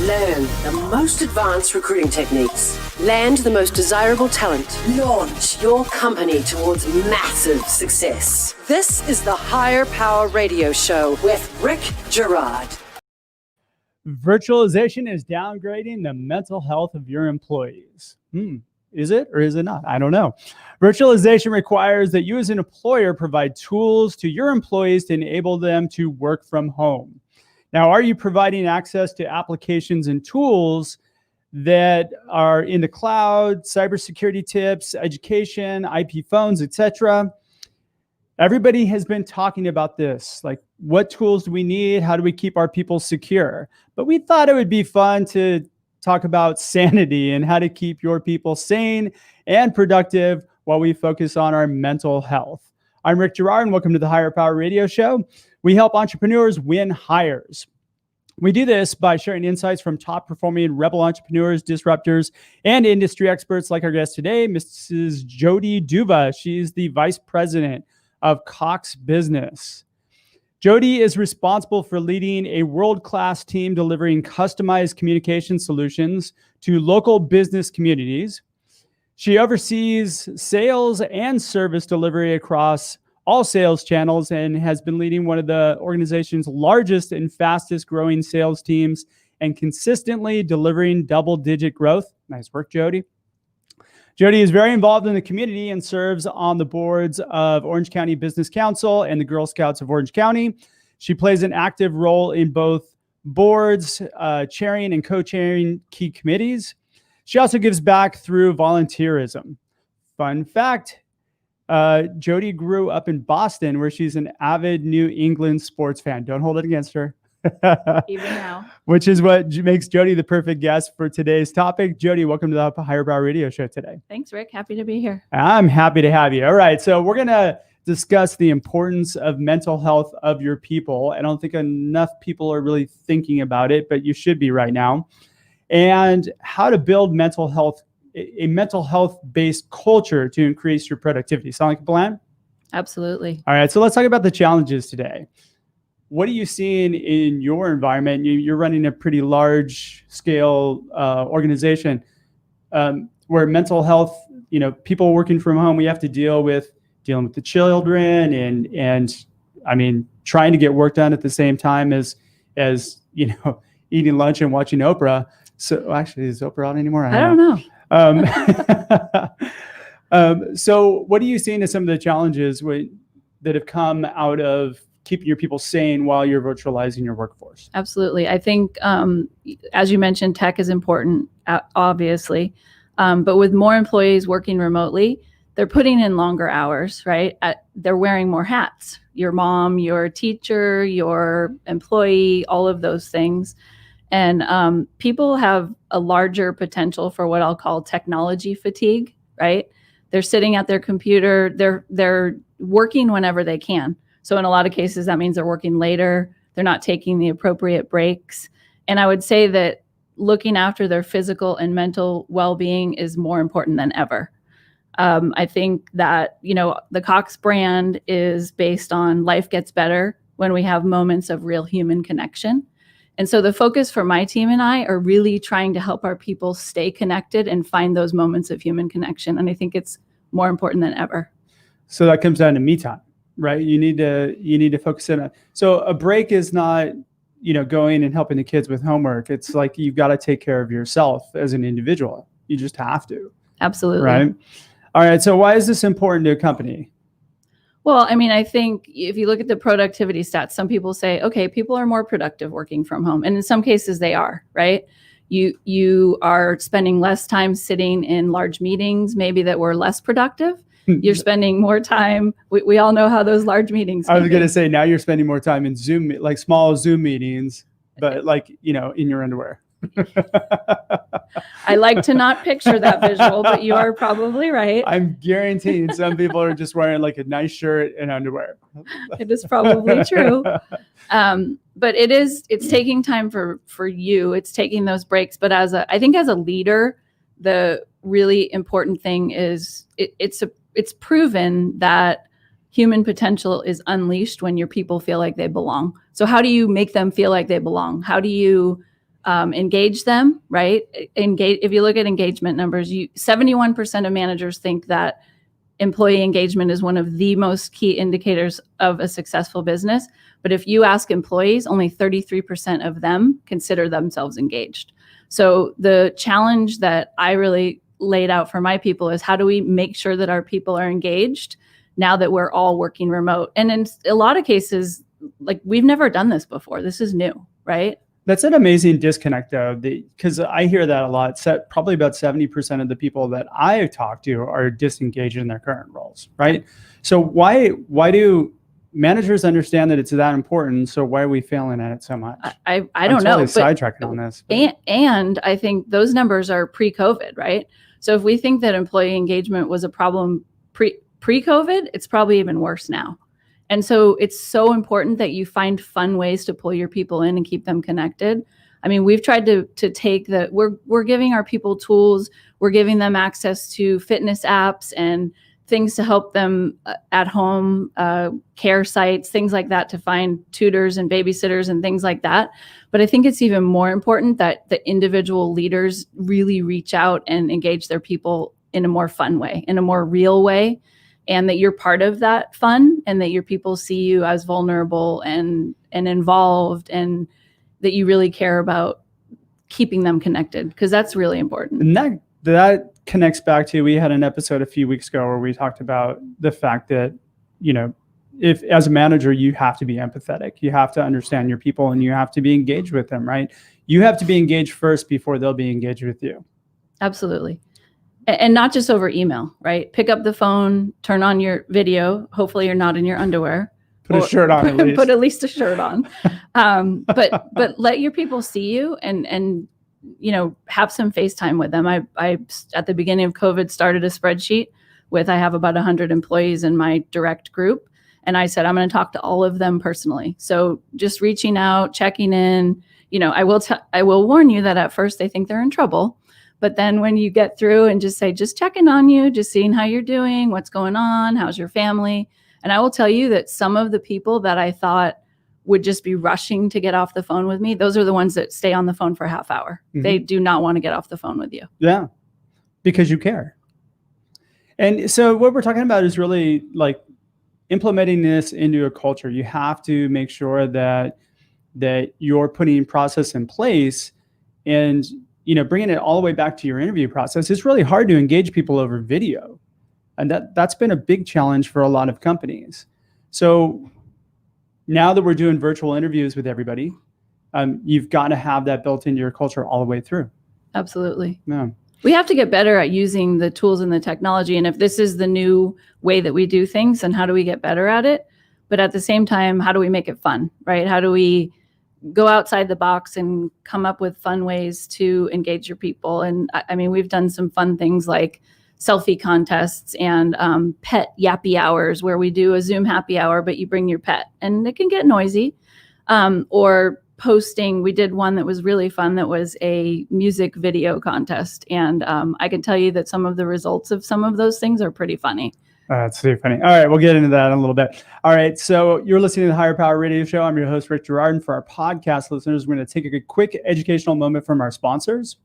Learn the most advanced recruiting techniques. Land the most desirable talent. Launch your company towards massive success. This is the Higher Power Radio Show with Rick Girard. Virtualization is downgrading the mental health of your employees. Is it or is it not? I don't know. Virtualization requires that you as an employer provide tools to your employees to enable them to work from home. Now, are you providing access to applications and tools that are in the cloud, cybersecurity tips, education, IP phones, etc.? Everybody has been talking about this, like what tools do we need? How do we keep our people secure? But we thought it would be fun to talk about sanity and how to keep your people sane and productive while we focus on our mental health. I'm Rick Girard, and welcome to the Higher Power Radio Show. We help entrepreneurs win hires. We do this by sharing insights from top-performing rebel entrepreneurs, disruptors, and industry experts like our guest today, Mrs. Jodi Duva. She's the Vice President of Cox Business. Jodi is responsible for leading a world-class team delivering customized communication solutions to local business communities. She oversees sales and service delivery across all sales channels and has been leading one of the organization's largest and fastest growing sales teams and consistently delivering double-digit growth. Nice work, Jodi. Jodi is very involved in the community and serves on the boards of Orange County Business Council and the Girl Scouts of Orange County. She plays an active role in both boards, chairing and co-chairing key committees. She also gives back through volunteerism. Fun fact, Jodi grew up in Boston, where she's an avid New England sports fan. Don't hold it against her. Even now. Which is what makes Jodi the perfect guest for today's topic. Jodi, welcome to the Higher Power Radio Show today. Thanks, Rick. Happy to be here. I'm happy to have you. All right. So we're going to discuss the importance of mental health of your people. I don't think enough people are really thinking about it, but you should be right now. And how to build a mental health-based culture to increase your productivity. Sound like a plan? Absolutely. All right. So let's talk about the challenges today. What are you seeing in your environment? You're running a pretty large scale organization where mental health, people working from home, we have to dealing with the children and I mean, trying to get work done at the same time as eating lunch and watching Oprah. So actually, is Oprah on anymore? I don't know. So what are you seeing as some of the challenges that have come out of keeping your people sane while you're virtualizing your workforce? Absolutely. I think, as you mentioned, tech is important, obviously. But with more employees working remotely, they're putting in longer hours, right? They're wearing more hats. Your mom, your teacher, your employee, all of those things. And people have a larger potential for what I'll call technology fatigue, right? They're sitting at their computer. They're working whenever they can. So in a lot of cases, that means they're working later. They're not taking the appropriate breaks. And I would say that looking after their physical and mental well-being is more important than ever. I think that, the Cox brand is based on life gets better when we have moments of real human connection. And so the focus for my team and I are really trying to help our people stay connected and find those moments of human connection. And I think it's more important than ever. So that comes down to me time, right? You need to focus in on. So a break is not, going and helping the kids with homework. It's like you've got to take care of yourself as an individual. You just have to. Absolutely. Right. All right. So why is this important to a company? Well, I mean, I think if you look at the productivity stats, some people say, okay, people are more productive working from home. And in some cases they are, right? You are spending less time sitting in large meetings, maybe that were less productive. You're spending more time. We all know how those large meetings I was going to say, now you're spending more time in Zoom, like small Zoom meetings, but in your underwear. I like to not picture that visual, but you are probably right. I'm guaranteeing some people are just wearing like a nice shirt and underwear. It is probably true. But it's taking time for you. It's taking those breaks. But I think as a leader, the really important thing is it's proven that human potential is unleashed when your people feel like they belong. So how do you make them feel like they belong? How do you engage them, right? If you look at engagement numbers, 71% of managers think that employee engagement is one of the most key indicators of a successful business. But if you ask employees, only 33% of them consider themselves engaged. So the challenge that I really laid out for my people is, how do we make sure that our people are engaged now that we're all working remote? And in a lot of cases, like, we've never done this before. This is new, right? That's an amazing disconnect, though, because I hear that a lot. Probably about 70% of the people that I talk to are disengaged in their current roles, right? So why do managers understand that it's that important? So why are we failing at it so much? I don't know. I'm totally sidetracking on this. And I think those numbers are pre-COVID, right? So if we think that employee engagement was a problem pre-COVID, it's probably even worse now. And so it's so important that you find fun ways to pull your people in and keep them connected. I mean, we've tried to take we're giving our people tools, we're giving them access to fitness apps and things to help them at home, care sites, things like that, to find tutors and babysitters and things like that. But I think it's even more important that the individual leaders really reach out and engage their people in a more fun way, in a more real way, and that you're part of that fun, and that your people see you as vulnerable and involved, and that you really care about keeping them connected, because that's really important. And that connects back to, we had an episode a few weeks ago where we talked about the fact that, if as a manager, you have to be empathetic, you have to understand your people, and you have to be engaged with them, right? You have to be engaged first before they'll be engaged with you. Absolutely. And not just over email, right? Pick up the phone, turn on your video. Hopefully you're not in your underwear. Put a shirt on at least. Put at least a shirt on. But let your people see you and have some FaceTime with them. I at the beginning of COVID started a spreadsheet with, I have about 100 employees in my direct group. And I said, I'm going to talk to all of them personally. So just reaching out, checking in, I will warn you that at first they think they're in trouble. But then when you get through and just say, just checking on you, just seeing how you're doing, what's going on, how's your family? And I will tell you that some of the people that I thought would just be rushing to get off the phone with me, those are the ones that stay on the phone for a half hour. Mm-hmm. They do not want to get off the phone with you. Yeah, because you care. And so what we're talking about is really like implementing this into a culture. You have to make sure that you're putting process in place, and bringing it all the way back to your interview process. It's really hard to engage people over video. And that's been a big challenge for a lot of companies. So now that we're doing virtual interviews with everybody, you've got to have that built into your culture all the way through. Absolutely. Yeah. We have to get better at using the tools and the technology. And if this is the new way that we do things, then how do we get better at it? But at the same time, how do we make it fun, right? How do we go outside the box and come up with fun ways to engage your people? And I mean, we've done some fun things like selfie contests and pet yappy hours, where we do a Zoom happy hour, but you bring your pet, and it can get noisy. Or posting, we did one that was really fun, that was a music video contest. And I can tell you that some of the results of some of those things are pretty funny. That's super funny. All right, we'll get into that in a little bit. All right, so you're listening to the Higher Power Radio Show. I'm your host, Rick Girard. And for our podcast listeners, we're going to take a quick educational moment from our sponsors.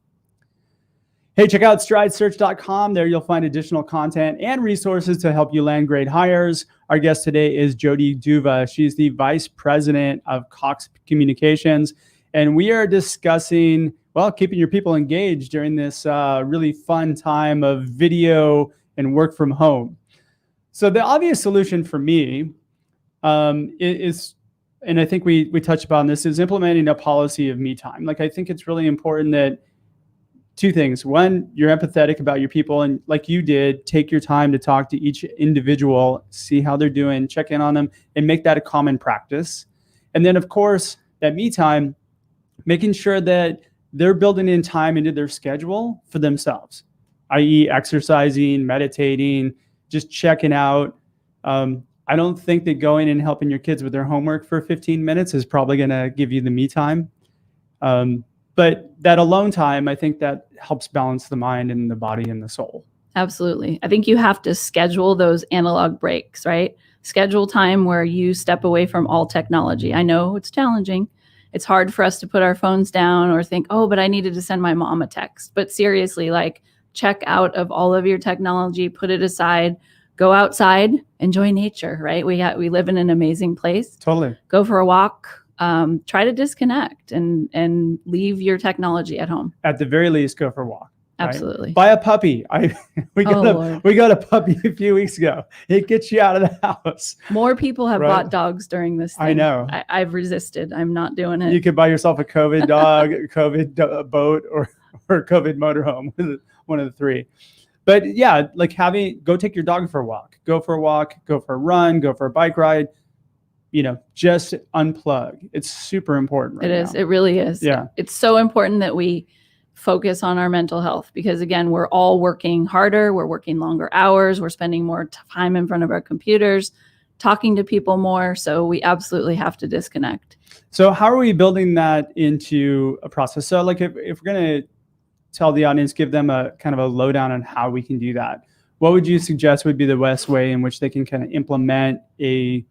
Hey, check out stridesearch.com. There you'll find additional content and resources to help you land great hires. Our guest today is Jodi Duva. She's the Vice President of Cox Communications. And we are discussing, keeping your people engaged during this really fun time of video and work from home. So the obvious solution for me is, and I think we touched upon this, is implementing a policy of me time. Like, I think it's really important that two things. One, you're empathetic about your people, and like you did, take your time to talk to each individual, see how they're doing, check in on them, and make that a common practice. And then, of course, that me time, making sure that they're building in time into their schedule for themselves, i.e. exercising, meditating, just checking out. I don't think that going and helping your kids with their homework for 15 minutes is probably going to give you the me time. But that alone time, I think that helps balance the mind and the body and the soul. Absolutely. I think you have to schedule those analog breaks, right? Schedule time where you step away from all technology. I know it's challenging, it's hard for us to put our phones down or think, oh, but I needed to send my mom a text. But seriously, like, check out of all of your technology, put it aside, go outside, enjoy nature, right? We live in an amazing place. Totally. Go for a walk, try to disconnect and leave your technology at home. At the very least, go for a walk. Right? Absolutely. Buy a puppy. We got a puppy a few weeks ago. It gets you out of the house. More people have bought dogs during this thing. I know. I've resisted. I'm not doing it. You could buy yourself a COVID dog, a COVID boat, or a COVID motorhome. One of the three. But yeah, like go take your dog for a walk. Go for a walk. Go for a run. Go for a bike ride. Just unplug. It's super important right now. It is. It really is. Yeah. It's so important that we focus on our mental health because, again, we're all working harder. We're working longer hours. We're spending more time in front of our computers, talking to people more. So we absolutely have to disconnect. So how are we building that into a process? So like if we're going to tell the audience, give them a kind of a lowdown on how we can do that, what would you suggest would be the best way in which they can kind of implement a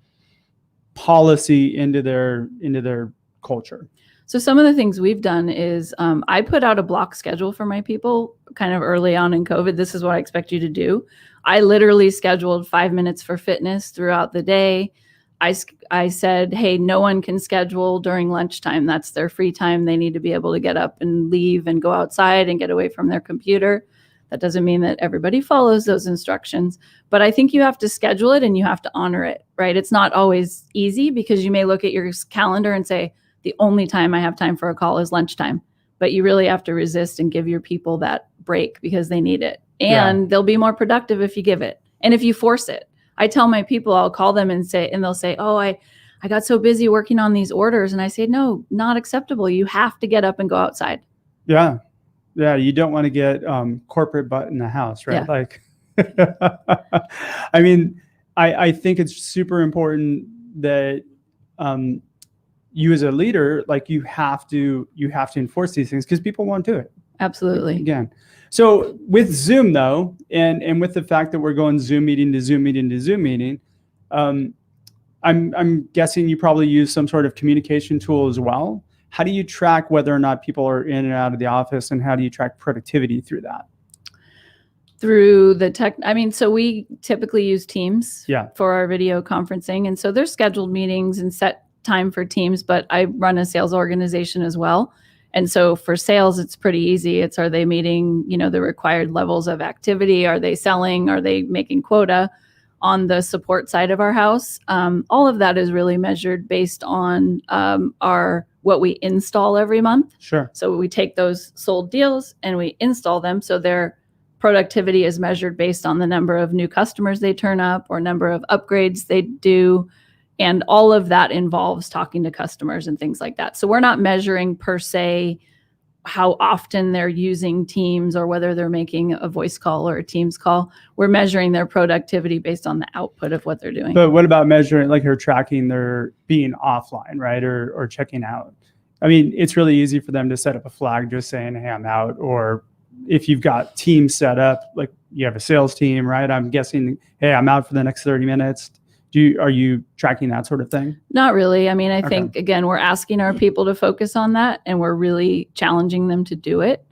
policy into their culture? So some of the things we've done is I put out a block schedule for my people kind of early on in COVID. This is what I expect you to do. I literally scheduled 5 minutes for fitness throughout the day. I said, hey, no one can schedule during lunchtime. That's their free time. They need to be able to get up and leave and go outside and get away from their computer. That doesn't mean that everybody follows those instructions, but I think you have to schedule it and you have to honor it, right? It's not always easy because you may look at your calendar and say, the only time I have time for a call is lunchtime, but you really have to resist and give your people that break because they need it. And they'll be more productive if you give it. And if you force it. I tell my people, I'll call them and they'll say, oh, I got so busy working on these orders. And I say, no, not acceptable. You have to get up and go outside. Yeah. Yeah. You don't want to get corporate butt in the house, right? Yeah. Like, I mean, I think it's super important that you as a leader, like you have to enforce these things because people won't do it. Absolutely. Again. So with Zoom though, and with the fact that we're going Zoom meeting to Zoom meeting to Zoom meeting, I'm guessing you probably use some sort of communication tool as well. How do you track whether or not people are in and out of the office, and how do you track productivity through that? Through the tech, so we typically use Teams for our video conferencing. And so there's scheduled meetings and set time for Teams, but I run a sales organization as well. And so for sales, it's pretty easy. Are they meeting, the required levels of activity? Are they selling? Are they making quota? On the support side of our house, all of that is really measured based on what we install every month. Sure. So we take those sold deals and we install them. So their productivity is measured based on the number of new customers they turn up or number of upgrades they do. And all of that involves talking to customers and things like that. So we're not measuring per se how often they're using Teams or whether they're making a voice call or a Teams call. We're measuring their productivity based on the output of what they're doing. But what about measuring, like you're tracking their being offline, right? Or checking out? I mean, it's really easy for them to set up a flag just saying, hey, I'm out. Or if you've got teams set up, like you have a sales team, right? I'm guessing, hey, I'm out for the next 30 minutes. Are you tracking that sort of thing? Not really. I think, again, we're asking our people to focus on that and we're really challenging them to do it.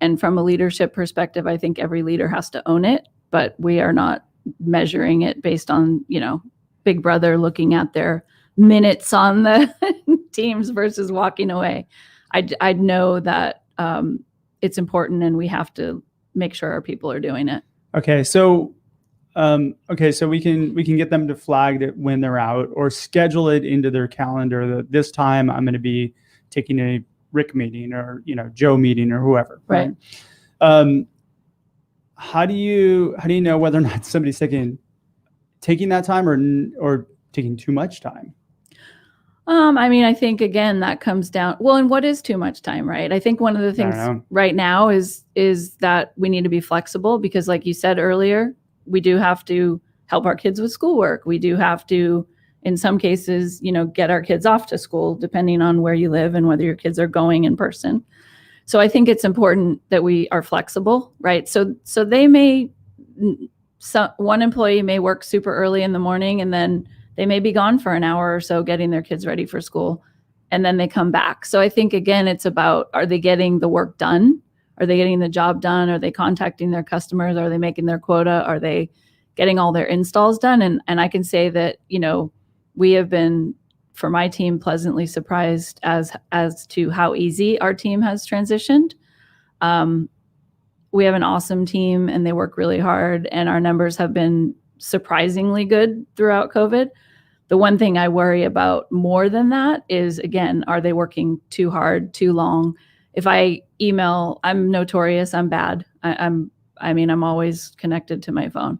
And from a leadership perspective, I think every leader has to own it, but we are not measuring it based on, Big Brother looking at their minutes on the Teams versus walking away. I know that it's important and we have to make sure our people are doing it. Okay. So we can get them to flag it when they're out or schedule it into their calendar that this time I'm going to be taking a Rick meeting or, Joe meeting or whoever. Right. How do you know whether or not somebody's taking that time or taking too much time? I think again, that comes down, and what is too much time, right? I think one of the things right now is that we need to be flexible because like you said earlier, we do have to help our kids with schoolwork. We do have to, in some cases, get our kids off to school, depending on where you live and whether your kids are going in person. So I think it's important that we are flexible, right? So one employee may work super early in the morning and then they may be gone for an hour or so getting their kids ready for school. and then they come back. So I think, again, it's about, are they getting the work done? Are they getting the job done? Are they contacting their customers? Are they making their quota? Are they getting all their installs done? And I can say that, we have been, for my team, pleasantly surprised as to how easy our team has transitioned. We have an awesome team and they work really hard, and our numbers have been surprisingly good throughout COVID. The one thing I worry about more than that is, again, are they working too hard, too long? If I email, I'm notorious, I'm bad. I'm always connected to my phone.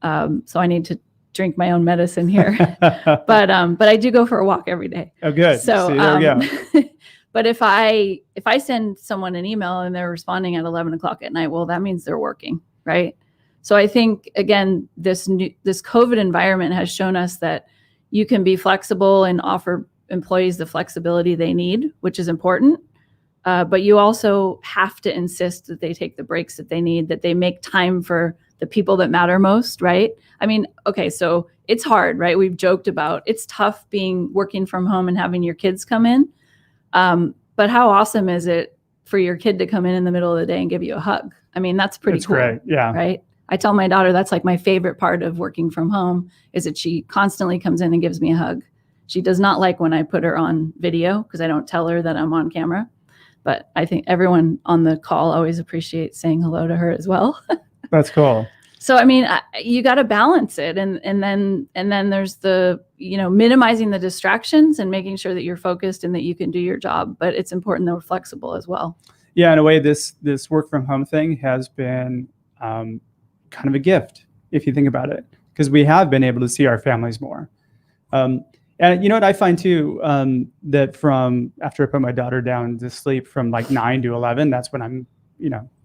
So I need to drink my own medicine here. But I do go for a walk every day. Oh, good. So see, there we go. but if I send someone an email and they're responding at 11 o'clock at night, well, that means they're working, right? So I think, again, this COVID environment has shown us that you can be flexible and offer employees the flexibility they need, which is important. But you also have to insist that they take the breaks that they need, that they make time for the people that matter most, right? I mean, okay, so it's hard, right? We've joked about it's tough working from home and having your kids come in. But how awesome is it for your kid to come in the middle of the day and give you a hug? I mean, that's pretty cool. Great. Yeah. Right? I tell my daughter that's like my favorite part of working from home is that she constantly comes in and gives me a hug. She does not like when I put her on video because I don't tell her that I'm on camera. But I think everyone on the call always appreciates saying hello to her as well. That's cool. So, I mean, you got to balance it. And then there's the, minimizing the distractions and making sure that you're focused and that you can do your job. But it's important that we're flexible as well. Yeah, in a way, this work from home thing has been kind of a gift, if you think about it, because we have been able to see our families more. And you know what I find too, that from after I put my daughter down to sleep from like 9 to 11, that's when I'm,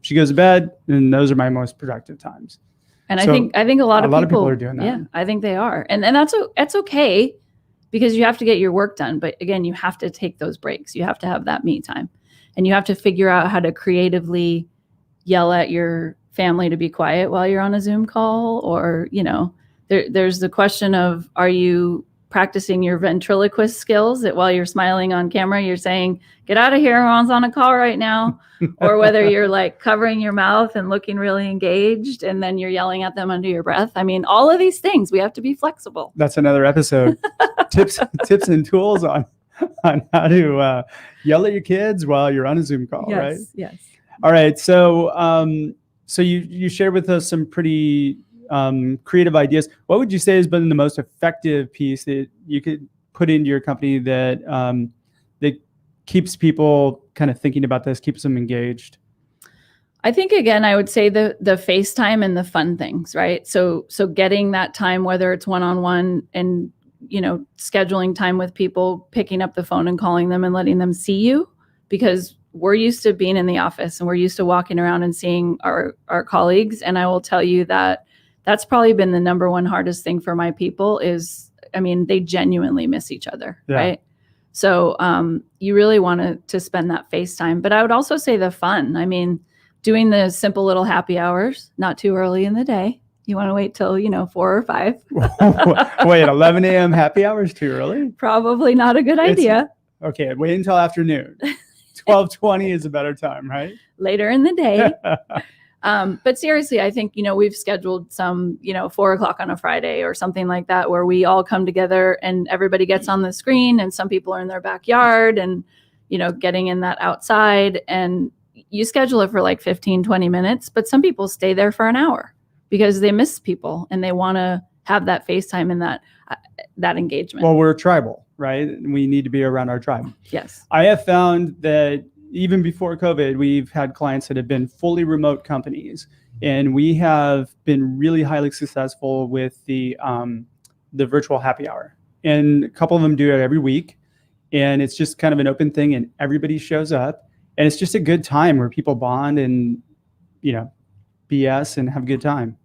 she goes to bed, and those are my most productive times. And so I think a lot of people are doing that. Yeah, I think they are. And that's okay, because you have to get your work done. But again, you have to take those breaks. You have to have that me time, and you have to figure out how to creatively yell at your family to be quiet while you're on a Zoom call, or, there's the question of, are you practicing your ventriloquist skills that while you're smiling on camera, you're saying, get out of here, everyone's on a call right now, or whether you're like covering your mouth and looking really engaged and then you're yelling at them under your breath. I mean, all of these things, we have to be flexible. That's another episode. tips and tools on how to yell at your kids while you're on a Zoom call, right? Yes. All right. So so you shared with us some pretty creative ideas. What would you say has been the most effective piece that you could put into your company that that keeps people kind of thinking about this, keeps them engaged? I think, again, I would say the FaceTime and the fun things, right? So getting that time, whether it's one-on-one and, scheduling time with people, picking up the phone and calling them and letting them see you, because we're used to being in the office and we're used to walking around and seeing our colleagues. And I will tell you that that's probably been the number one hardest thing for my people is, they genuinely miss each other, right? So you really want to spend that FaceTime. But I would also say the fun. Doing the simple little happy hours, not too early in the day. You want to wait till, 4 or 5. Wait, 11 a.m. happy hours too early? Probably not a good idea. Okay, wait until afternoon. 12:20 is a better time, right? Later in the day. But seriously, I think, we've scheduled some, 4 o'clock on a Friday or something like that, where we all come together and everybody gets on the screen, and some people are in their backyard and, getting in that outside, and you schedule it for like 15, 20 minutes, but some people stay there for an hour because they miss people and they want to have that FaceTime and that engagement. Well, we're tribal, right? We need to be around our tribe. Yes. I have found that even before COVID, we've had clients that have been fully remote companies, and we have been really highly successful with the virtual happy hour. And a couple of them do it every week, and it's just kind of an open thing, and everybody shows up, and it's just a good time where people bond and BS and have a good time.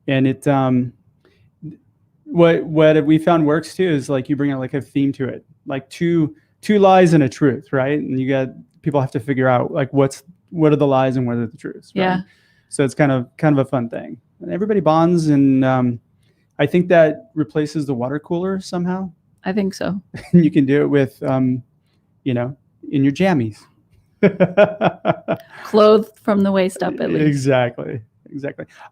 And it what we found works too is like you bring out like a theme to it, like two lies and a truth, right? And people have to figure out like what are the lies and what are the truths. Right? Yeah. So it's kind of a fun thing. And everybody bonds, and I think that replaces the water cooler somehow. I think so. You can do it with in your jammies. Clothed from the waist up, at least. Exactly.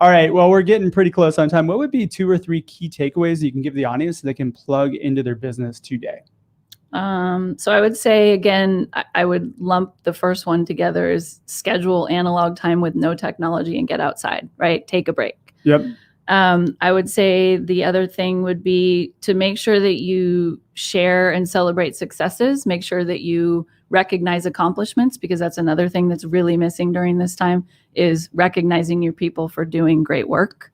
All right. Well, we're getting pretty close on time. What would be 2 or 3 key takeaways that you can give the audience so they can plug into their business today? So I would say, again, I would lump the first one together is schedule analog time with no technology and get outside, right? Take a break. Yep. I would say the other thing would be to make sure that you share and celebrate successes. Make sure that you recognize accomplishments, because that's another thing that's really missing during this time is recognizing your people for doing great work.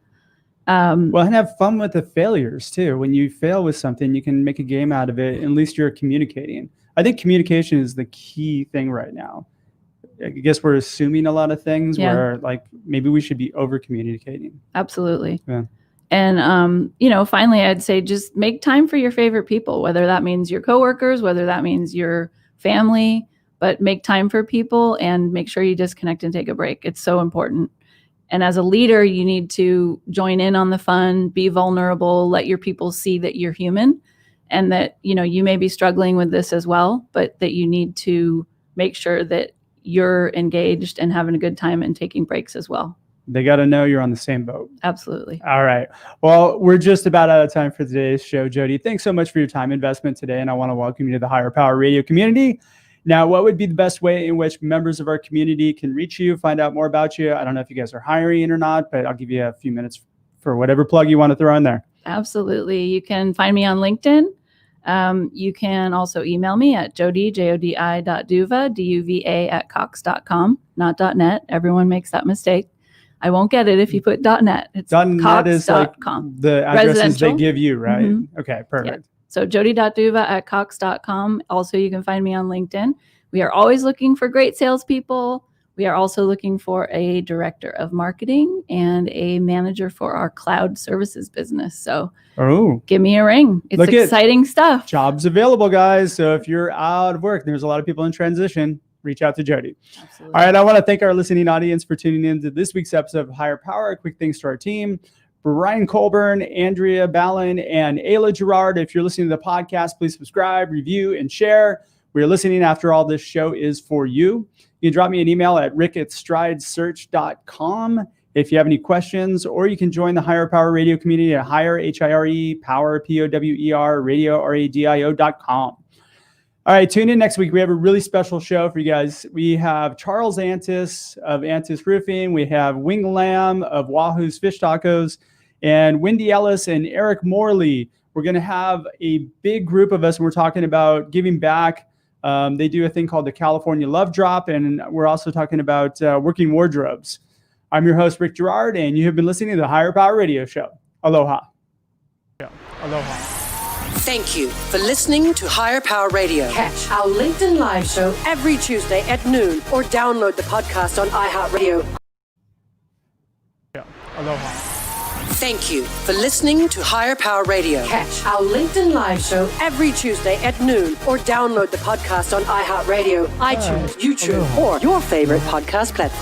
And have fun with the failures too. When you fail with something, you can make a game out of it. At least you're communicating. I think communication is the key thing right now. I guess we're assuming a lot of things where like maybe we should be over communicating. Absolutely. Yeah. And, finally, I'd say just make time for your favorite people, whether that means your coworkers, whether that means your family, but make time for people and make sure you disconnect and take a break. It's so important. And as a leader, you need to join in on the fun, be vulnerable, let your people see that you're human and that, you may be struggling with this as well, but that you need to make sure that you're engaged and having a good time and taking breaks as well. They got to know you're on the same boat. Absolutely. All right. Well, we're just about out of time for today's show. Jodi, thanks so much for your time investment today. And I want to welcome you to the Higher Power Radio community. Now, what would be the best way in which members of our community can reach you, find out more about you? I don't know if you guys are hiring or not, but I'll give you a few minutes for whatever plug you want to throw in there. Absolutely. You can find me on LinkedIn. You can also email me at jodi.duva, D-U-V-A @cox.com, not .net. Everyone makes that mistake. I won't get it if you put .net. It's .net is like the addresses they give you, right? Mm-hmm. Okay, perfect. Yeah. So jodi.duva@cox.com. Also, you can find me on LinkedIn. We are always looking for great salespeople. We are also looking for a director of marketing and a manager for our cloud services business. So give me a ring. It's exciting stuff. Jobs available, guys. So if you're out of work, there's a lot of people in transition, reach out to Jodi. Absolutely. All right. I want to thank our listening audience for tuning in to this week's episode of Higher Power. Quick thanks to our team, Brian Colburn, Andrea Ballin, and Ayla Gerard. If you're listening to the podcast, please subscribe, review, and share. We're listening after all. This show is for you. You can drop me an email at rick@stridesearch.com if you have any questions, or you can join the Higher Power Radio community at higher, H-I-R-E, power, P-O-W-E-R, radio, R-A-D-I-O.com. All right, tune in next week. We have a really special show for you guys. We have Charles Antis of Antis Roofing. We have Wing Lamb of Wahoo's Fish Tacos, and Wendy Ellis and Eric Morley. We're going to have a big group of us, and we're talking about giving back. They do a thing called the California Love Drop, and we're also talking about working wardrobes. I'm your host, Rick Gerard, and you have been listening to the Higher Power Radio Show. Aloha. Aloha. Thank you for listening to Higher Power Radio. Catch our LinkedIn Live show every Tuesday at noon or download the podcast on iHeartRadio. Aloha. Thank you for listening to Higher Power Radio. Catch our LinkedIn Live show every Tuesday at noon or download the podcast on iHeartRadio, iTunes, YouTube, or your favorite podcast platform.